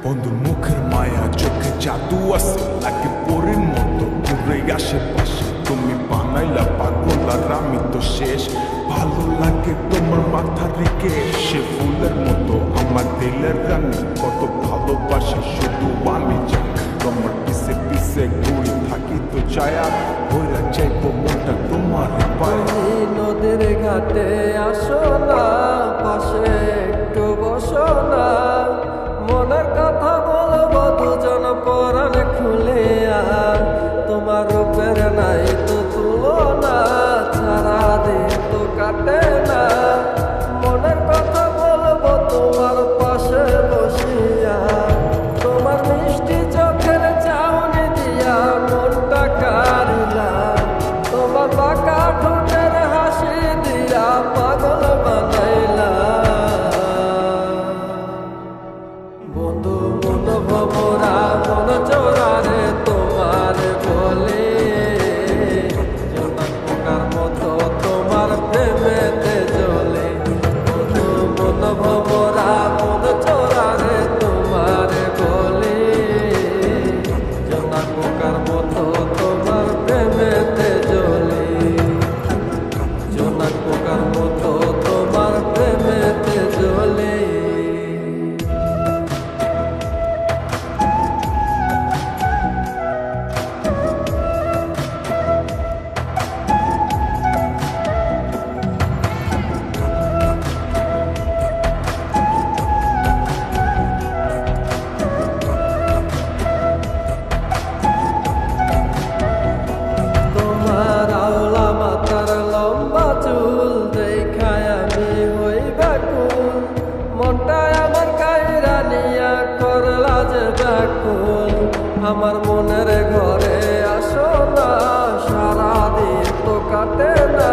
বন্ধুর মুখের মায়া চোখে জাদু আছে লাগে পরীর মতো ঘুরে আশেপাশে তুমি বানাইলা পাগল আর আমি তো শেষ ভালো লাগে তোমার মাথা রেখে সে ফুলের মতো আমার দিলের রানী কত ভালোবাসি শুধু আমি জানি তোমার পিছে পিছে ঘুরে থাকি তো ছায়া ভরা চাইবো মনটা তোমার পায়ে নদীর ঘাটে আসো না পাশে একটু বসো না মনের কথা বলবো দুজন পরাণ খুলে তোমার রূপের নাই তো তুলনা ছাড়া দিন তো কাটে না মনের কথা বলবো তোমার পাশে বসিয়া তোমার মিষ্টি চোখের চাউনি দিয়া মনটা কারিলা তোমার বাঁকা ঠোঁটের হাসি দিয়া পাগল বানাইলা বন্ধু মন ভমরা মন চোরারে তোমার বলে জোনাক পোকার মতো তোমার প্রেমেতে জ্বলে বন্ধু মন ভমরা মন চোরারে তোমার বলে জোনাক পোকার মতো তোমার প্রেমেতে জ্বলে জোনাক পোকার মতো তোমার প্রেমেতে জ্বলে তোমার আওলা মাথার লম্বা চুল দেখায় আমি হই ব্যাকুল মনটায় আমার কাইরা নিয়া করলা যে ব্যাকুল আমার মনের ঘরে আসো না সারাদিন তো কাটে না